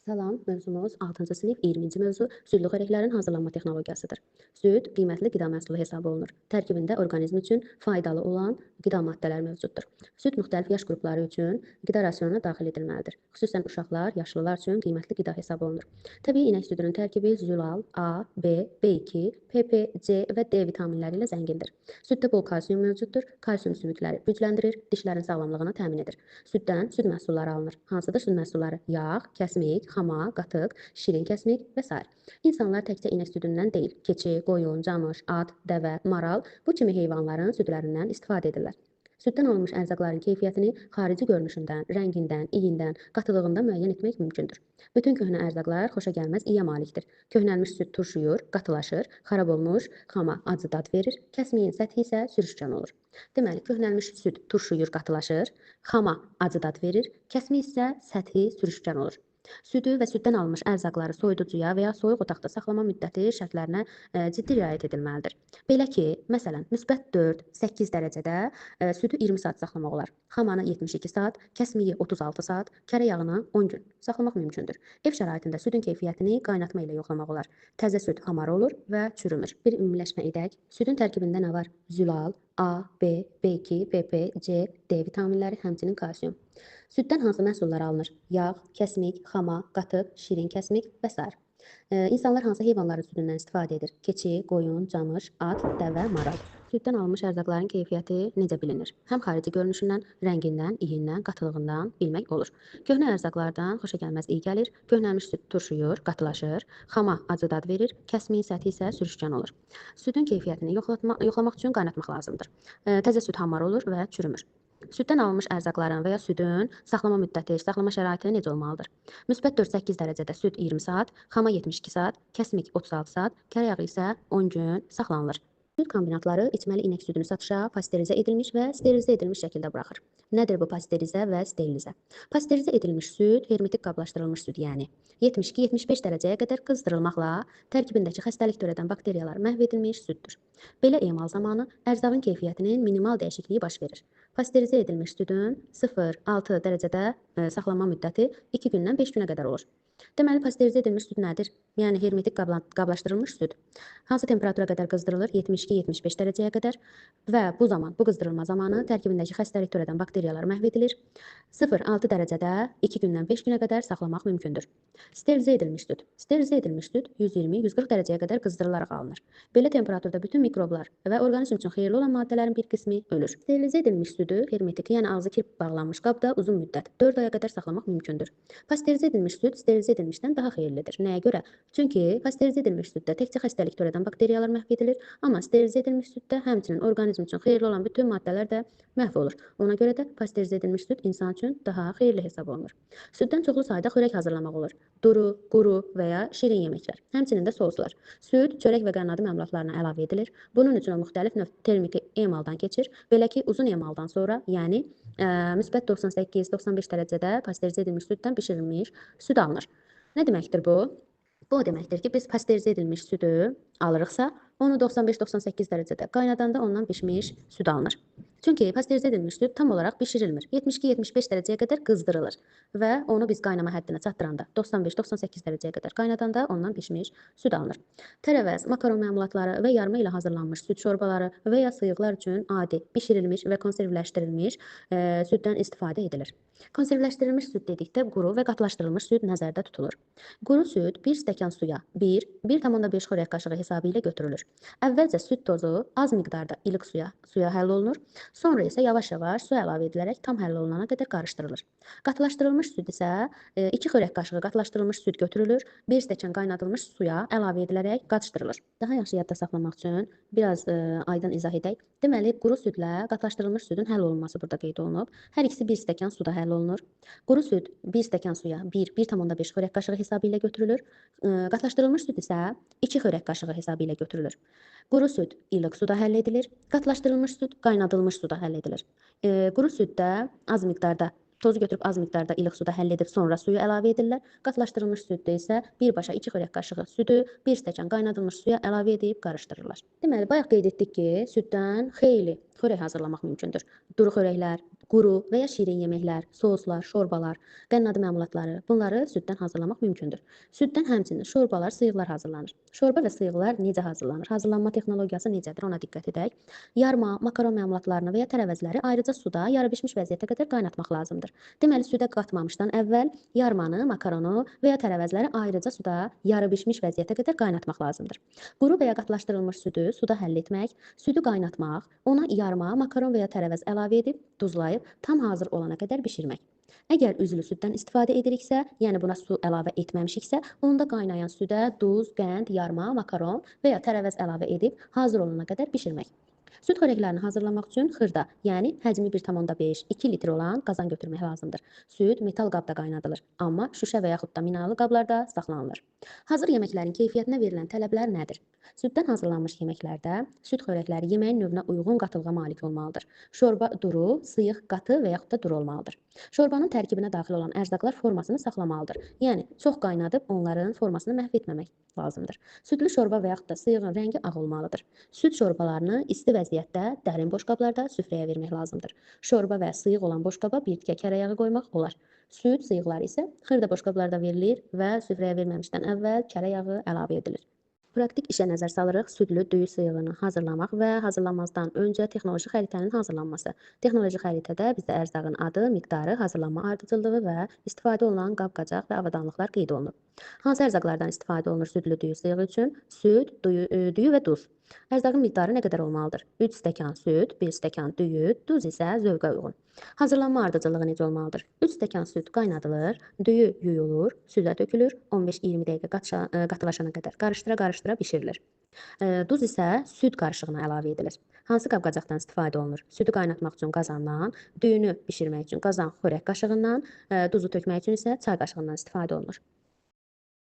Salam, mövzumuz 6-cı sinif 20-ci mövzu südlü xörəklərin hazırlanma texnologiyasıdır. Süd qiymətli qida məhsulu hesab olunur. Tərkibində orqanizm üçün faydalı olan qida maddələr mövcuddur. Süd müxtəlif yaş qrupları üçün qida rasionuna daxil edilməlidir. Xüsusən uşaqlar, yaşlılar üçün qiymətli qida hesab olunur. Təbii inək südünün tərkibi zülal, A, B, B2, PP, C və D vitaminləri ilə zəngindir. Süddə bol kalsium mövcuddur. Kalsium sümükləri gücləndirir, dişlərin sağlamlığını təmin edir. Süddən süd məhsulları alınır. Hansıdır süd məhsulları? Yağ, kəsmik, xama, qatıq, şirin kəsmik və s. İnsanlar təkcə inək südündən deyil, keçi, qoyun, camış, at, dəvə, maral bu kimi heyvanların südlərindən istifadə edirlər. Süddən alınmış ərzaqların keyfiyyətini xarici görünüşündən, rəngindən, iyindən, qatılığından müəyyən etmək mümkündür. Bütün köhnə ərzaqlar xoşagəlməz iyə malikdir. Köhnəlmiş süd turşuyur, qatılaşır, xarab olmuş xama acı dad verir, kəsmiyin səthi isə sürüşkən olur. Deməli, köhnəlmiş süd turşuyur, qatılaşır, xama acı dad verir, kəsmi isə səthi sürüşkən olur. Südü və süddən alınmış ərzaqları soyuducuya və ya soyuq otaqda saxlama müddəti şərtlərinə ciddi riayət edilməlidir. Belə ki, məsələn, müsbət 4-8 dərəcədə südü 20 saat saxlamaq olar. Xamanı 72 saat, kəsmiyi 36 saat, kərə yağını 10 gün saxlamaq mümkündür. Ev şəraitində südün keyfiyyətini qaynatma ilə yoxlamaq olar. Təzə süd hamar olur və çürümür. Bir ümumiləşmə edək. Südün tərkibində nə var? Zülal, A, B, B2, PP, C, D vitaminləri, həmçinin kalsium. Süddən hansı məhsullar alınır? Yağ, kəsmik, xama, qatıq, şirin kəsmik və s. İnsanlar hansı heyvanların südündən istifadə edir? Keçi, qoyun, camış, at, dəvə, maral. Süddən alınmış ərzaqların keyfiyyəti necə bilinir? Həm xarici görünüşündən, rəngindən, iyindən, qatılığından bilmək olur. Köhnə ərzaqlardan xoşagəlməz iyi gəlir, köhnəlmiş süd turşuyur, qatılaşır, xama acı dad verir, kəsmiyin səthi isə sürüşkən olur. Südün keyfiyyətini yoxlamaq üçün qaynatmaq lazımdır. Təzə süd hamar olur və çürümür. Süddən alınmış ərzaqların və ya südün saxlama müddəti, saxlama şəraiti necə olmalıdır? Müsbət 4-8 dərəcədə süd 20 saat, xama 72 saat, kəsmik 36 saat, kərə yağı isə 10 gün saxlanılır. Süd kombinatları içməli inək südünü satışa pasterizə edilmiş və sterilizə edilmiş şəkildə buraxır. Nədir bu pasterizə və sterilizə? Pasterizə edilmiş süd, hermetik qablaşdırılmış süd, yəni 72-75 dərəcəyə qədər qızdırılmaqla tərkibindəki xəstəlik törədən bakteriyalar məhv edilmiş süddür. Belə emal zamanı ərzağın keyfiyyətinin minimal dəyişikliyi baş verir. Pasterizə edilmiş südün 0-6 dərəcədə saxlama müddəti 2 gündən 5 günə qədər olur. Deməli, pasterizə edilmiş süd nədir? Yəni hermetik qablaşdırılmış süd. Hansı temperatura qədər qızdırılır? 72-75 dərəcəyə qədər və bu qızdırılma zamanı tərkibindəki xəstəlik törədən bakteriyalar məhv edilir. 0-6 dərəcədə 2 gündən 5 günə qədər saxlamaq mümkündür. Sterilizə edilmiş süd. Sterilizə edilmiş süd 120-140 dərəcəyə qədər qızdırılaraq alınır. Belə temperaturda bütün mikroblar və orqanizm üçün xeyirli olan maddələrin bir qismi ölür. Sterilizə edilmiş südü hermetik, yəni ağzı kirp bağlanmış qabda uzun müddət 4 aya qədər saxlamaq mümkündür. Pasterizə edilmiş süd sterilizə edilmişdən daha xeyirlidir. Nəyə görə? Çünki pasterizə edilmiş süddə təkcə xəstəlik törədən bakteriyalar məhv edilir, amma sterilizə edilmiş süddə həmçinin orqanizm üçün xeyirli olan bütün maddələr də məhv olur. Ona görə də pasterizə edilmiş süd insan üçün daha xeyirli hesab olunur. Süddən çoxlu sayda xörək hazırlamaq olur. Duru, quru və ya şirin yeməklər, həmçinin də soslar. Süd çörək və qənnadı məmulatlarına əlavə edilir. Bunun üçün o müxtəlif növ termiki emaldan keçir. Belə ki, uzun emaldan sonra, yəni müsbət 98-95 dərəcədə pasterizə edilmiş süddən bişirilmiş süd alınır. Nə deməkdir bu? Bu o deməkdir ki, biz pasterizə edilmiş südü alırıqsa, onu 95-98 dərəcədə qaynadanda ondan bişmiş süd alınır. Çünki pasterizə edilmiş süd tam olaraq bişirilmir. 72-75 dərəcəyə qədər qızdırılır və onu biz qaynama həddinə çatdıranda 95-98 dərəcəyə qədər qaynadanda ondan bişmiş süd alınır. Tərəvəz, makaron məmulatları və yarma ilə hazırlanmış süd şorbaları və ya sıyıqlar üçün adi bişirilmiş və konservləşdirilmiş süddən istifadə edilir. Konservləşdirilmiş süd dedikdə quru və qatılaşdırılmış süd nəzərdə tutulur. Quru süd 1 stəkan suya 1-1,5 xörək qaşığı hesabı ilə götürülür. Əvvəlcə süd tozu az miqdarda ilıq suya həll olunur, sonra isə yavaş-yavaş su əlavə edilərək tam həll olunana qədər qarışdırılır. Qatılaşdırılmış süd isə 2 xörək qaşığı qatılaşdırılmış süd götürülür, 1 stəkan qaynadılmış suya əlavə edilərək qatışdırılır. Daha yaxşı yadda saxlamaq üçün biraz aydın izah edək. Deməli, quru südlə qatılaşdırılmış südün həll olunması burada qeyd olunub. Hər ikisi 1 stəkan suda həll olunur. Quru süd 1 stəkan suya 1,5 xörək qaşığı hesabı ilə götürülür. Qatılaşdırılmış süd isə 2 xörək qaşığı hesabı ilə götürülür. Quru süd ilıq suda həll edilir, qatılaşdırılmış süd qaynadılmış suda həll edilir. Quru süddə az miqdarda tozu götürüb az miqdarda ilıq suda həll edib sonra suyu əlavə edirlər. Qatılaşdırılmış süddə isə birbaşa 2 xörək qaşığı südü 1 stəkan qaynadılmış suya əlavə edib qarışdırırlar. Deməli, bayaq qeyd etdik ki, süddən xeyli xörək hazırlamaq mümkündür. Duru xörəklər, quru və ya şirin yeməklər, soslar, şorbalar, qənnadı məmulatları, bunları süddən hazırlamaq mümkündür. Süddən həmçinin şorbalar, sıyıqlar hazırlanır. Şorba və sıyıqlar necə hazırlanır? Hazırlanma texnologiyası necədir? Ona diqqət edək. Yarma, makaron məmulatlarını və ya tərəvəzləri ayrıca suda yarı-bişmiş vəziyyətə qədər qaynatmaq lazımdır. Deməli, südə qatmamışdan əvvəl yarmanı, makaronu və ya tərəvəzləri ayrıca suda yarı-bişmiş vəziyyətə qədər qaynatmaq lazımdır. Quru və ya qatlaşdırılmış südü suda həll etmək, südü qaynatmaq, ona yarma, makaron və ya tərəvəz əlavə edib, duzlayıb, tam hazır olana qədər bişirmək. Əgər üzlü süddən istifadə ediriksə, yəni buna su əlavə etməmişiksə, onda qaynayan südə duz, qənd, yarma, makaron və ya tərəvəz əlavə edib hazır olana qədər bişirmək. Süd xörəklərini hazırlamaq üçün xırda, yəni həcmi 1,5-2 litr olan qazan götürmək lazımdır. Süd metal qabda qaynadılır, amma şüşə və yaxud da minalı qablarda saxlanılır. Hazır yeməklərin keyfiyyətinə verilən tələblər nədir? Süddən hazırlanmış yeməklərdə süd xörəkləri yeməyin növünə uyğun qatılığa malik olmalıdır. Şorba duru, sıyıq, qatı və yaxud da duru olmalıdır. Şorbanın tərkibinə daxil olan ərzaqlar formasını saxlamalıdır. Yəni çox qaynadıb onların formasını məhv etməmək lazımdır. Südlü şorba və yaxud da sıyığın rəngi ağ olmalıdır. Süd şorbalarını isti vəziyyətdə dərin boşqablarda süfrəyə vermək lazımdır. Şorba və sıyıq olan boşqaba bir tikə kərə yağı qoymaq olar. Süd sıyıqları isə xırda boşqablarda verilir və süfrəyə verməmişdən əvvəl kərə yağı əlavə edilir. Praktik işə nəzər salırıq südlü düyü sıyığını hazırlamaq və hazırlamazdan öncə texnoloji xəritənin hazırlanması. Texnoloji xəritədə bizdə ərzağın adı, miqdarı, hazırlanma ardıcıllığı və istifadə olunan qab-qacaq və avadanlıqlar qeyd olunub. Hansı ərzaqlardan istifadə olunur südlü düyü sıyığı üçün? Süd, düyü və duz. Ərzağın miqdarı nə qədər olmalıdır? 3 stəkan süd, 1 stəkan düyü, duz isə zövqə uyğun. Hazırlanma ardıcıllığı necə olmalıdır? 3 stəkan süd qaynadılır, düyü yuyulur, südə tökülür, 15-20 dəqiqə qatılaşana qədər qarışdıra-qarışdıra bişirilir. Duz isə süd qarışığına əlavə edilir. Hansı qab-qacaqdan istifadə olunur? Südü qaynatmaq üçün qazandan, düyünü bişirmək üçün qazan xörək qaşığından, duzu tökmək üçün isə çay qaşığından istifadə olunur.